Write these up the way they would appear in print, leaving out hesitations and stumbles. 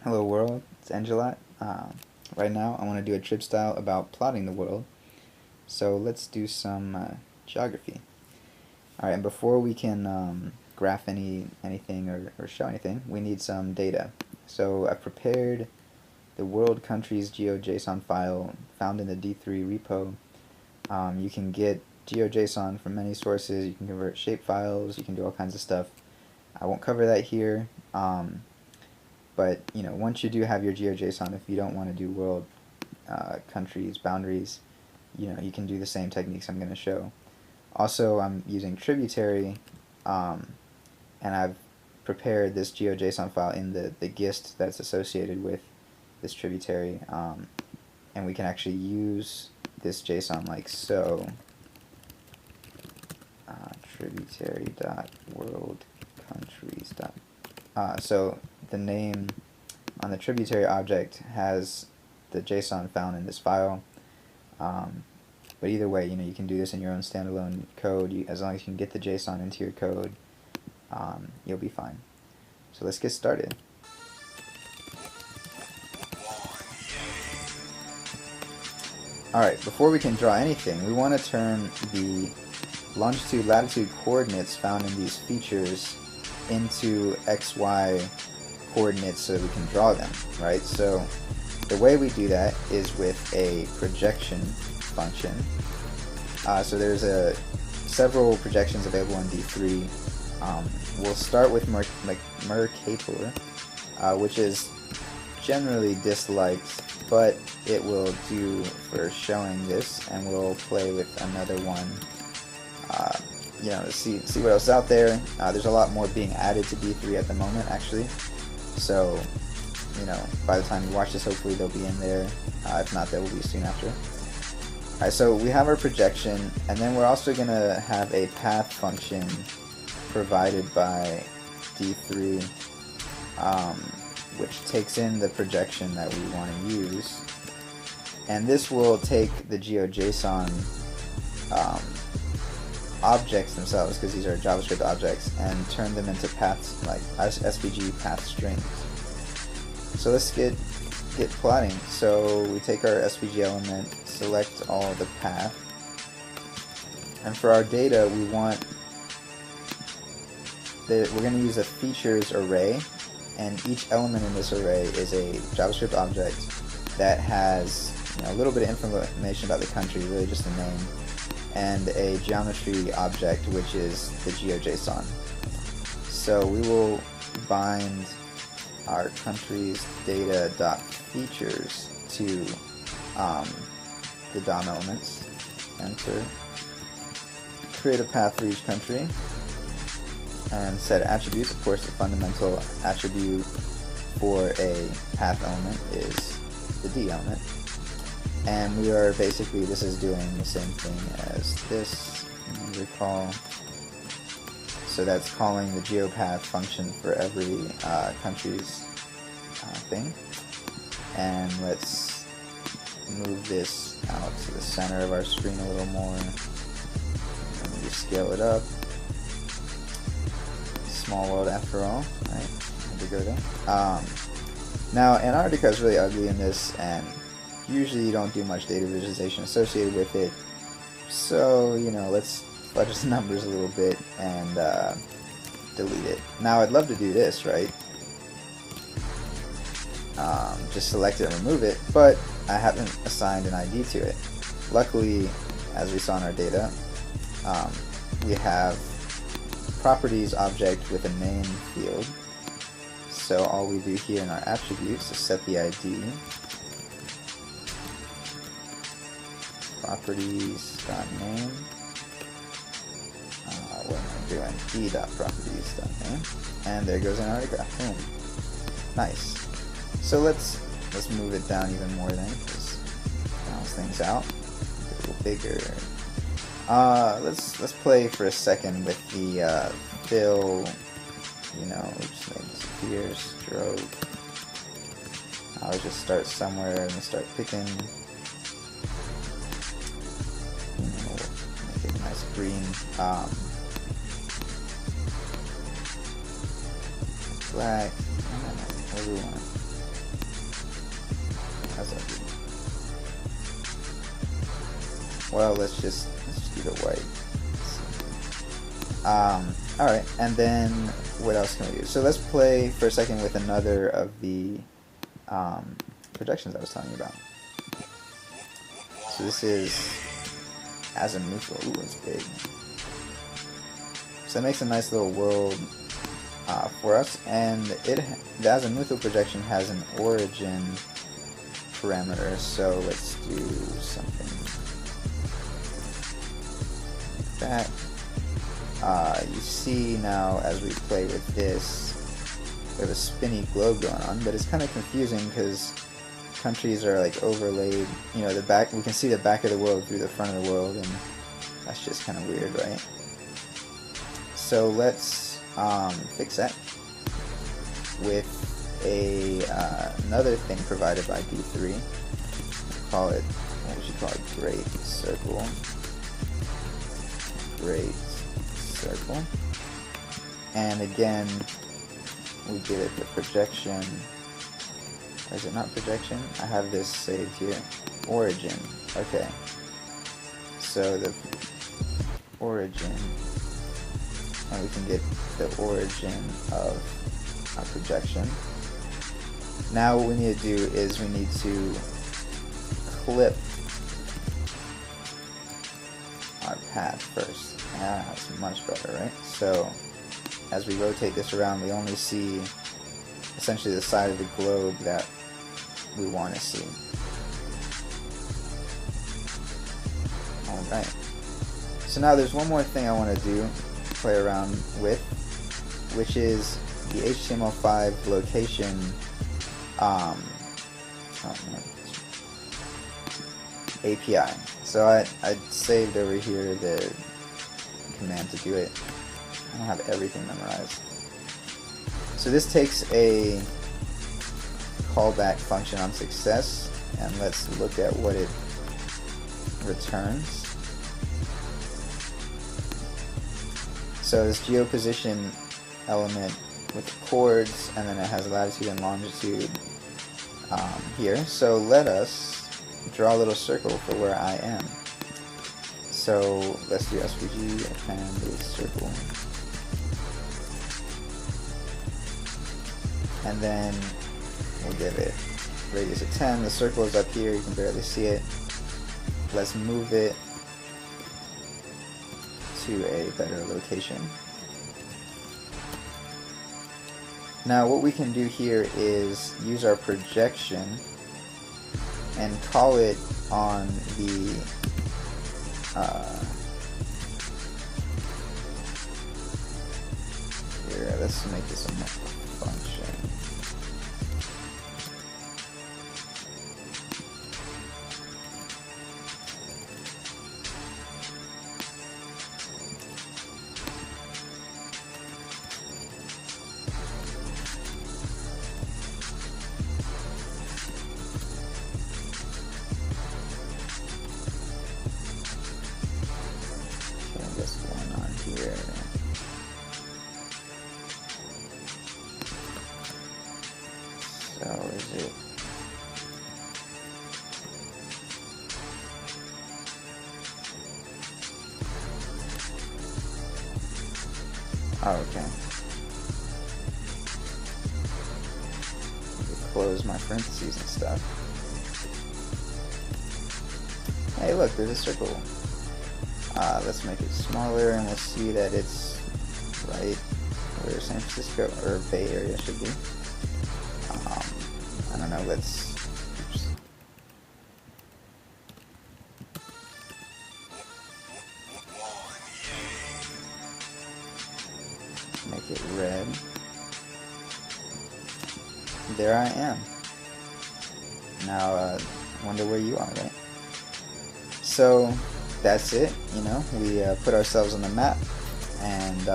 Hello world, it's Angelat. Right now I want to do a trip style about plotting the world. So let's do some geography. Alright, and before we can graph anything or show anything, we need some data. So I've prepared the world countries GeoJSON file found in the D3 repo. You can get GeoJSON from many sources, you can convert shape files, you can do all kinds of stuff. I won't cover that here. But once you do have your GeoJSON, if you don't want to do world, countries, boundaries, you can do the same techniques I'm going to show. Also, I'm using Tributary, and I've prepared this GeoJSON file in the GIST that's associated with this Tributary, and we can actually use this JSON like so. Tributary.worldCountries. So the name on the tributary object has the JSON found in this file. But either way, you can do this in your own standalone code. As long as you can get the JSON into your code, you'll be fine. So let's get started. Alright, before we can draw anything, we want to turn the longitude, latitude coordinates found in these features into XY coordinates so that we can draw them, right? So the way we do that is with a projection function. So there's several projections available in D3. We'll start with Mercator, which is generally disliked, but it will do for showing this, and we'll play with another one, to see what else is out there. There's a lot more being added to D3 at the moment, actually. So, by the time you watch this, hopefully they'll be in there. If not, they will be soon after. Alright, so we have our projection, and then we're also going to have a path function provided by D3, which takes in the projection that we want to use. And this will take the GeoJSON objects themselves, because these are JavaScript objects, and turn them into paths, like SVG path strings. So let's get plotting. So we take our SVG element, select all the path, and for our data we're going to use a features array, and each element in this array is a JavaScript object that has a little bit of information about the country, really just the name, and a geometry object, which is the GeoJSON. So we will bind our country's data.features to the DOM elements. Enter. Create a path for each country, and set attributes. Of course, the fundamental attribute for a path element is the D element. And we are basically, this is doing the same thing as this, recall. So that's calling the geopath function for every country's thing. And let's move this out to the center of our screen a little more. And we scale it up. Small world after all, right? Had to go there. Now, Antarctica is really ugly in this, and usually you don't do much data visualization associated with it, so let's fudge the numbers a little bit and delete it. Now I'd love to do this, right? Just select it and remove it, but I haven't assigned an ID to it. Luckily, as we saw in our data, we have properties object with a name field. So all we do here in our attributes is set the ID. Properties.name. What am I doing? D.properties.name. And there goes Antarctica. Boom. Nice. So let's move it down even more then, because balance things out. Get a little bigger. Let's play for a second with the fill. Just make it disappear. Stroke. I'll just start somewhere and start picking. Make it nice green. Black. What do we want? That's ugly. Well, let's just keep it white. Alright, and then what else can we do? So let's play for a second with another of the projections I was telling you about. So this is Azimuthal. Ooh, it's big. So that makes a nice little world for us, and the Azimuthal projection has an origin parameter, so let's do something like that. You see now as we play with this, we have a spinny globe going on, but it's kind of confusing because countries are like overlaid, you know, the back, we can see the back of the world through the front of the world, and that's just kind of weird, right? So let's fix that with another thing provided by D3. Call it, what we should call it, Great Circle. Great Circle. And again, we give it the projection. Or is it not projection? I have this saved here. Origin. Okay. So the origin, and we can get the origin of our projection. Now what we need to do is we need to clip our path first. Yeah, that's much better, right? So as we rotate this around, we only see essentially the side of the globe that we want to see. Alright. So now there's one more thing I want to do, play around with, which is the HTML5 location API. So I saved over here the command to do it. I don't have everything memorized. So this takes a callback function on success, and let's look at what it returns. So this geoposition element with the chords, and then it has latitude and longitude here. So let us draw a little circle for where I am. So let's do SVG append a circle. And then we'll give it radius of 10. The circle is up here, you can barely see it. Let's move it to a better location. Now what we can do here is use our projection and call it on the here, let's make this a function. What's going on here? So is it? Oh, okay. Close my parentheses and stuff. Hey, look, there's a circle. Let's make it smaller, and we'll see that it's right where San Francisco or Bay Area should be. I don't know. Let's. Oops. Make it red. There I am. Now, wonder where you are, right? So that's it. You know, we put ourselves on the map, and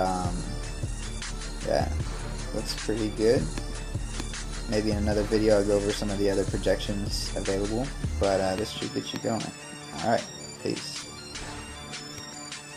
yeah, looks pretty good. Maybe in another video I'll go over some of the other projections available, but this should get you going. Alright, peace.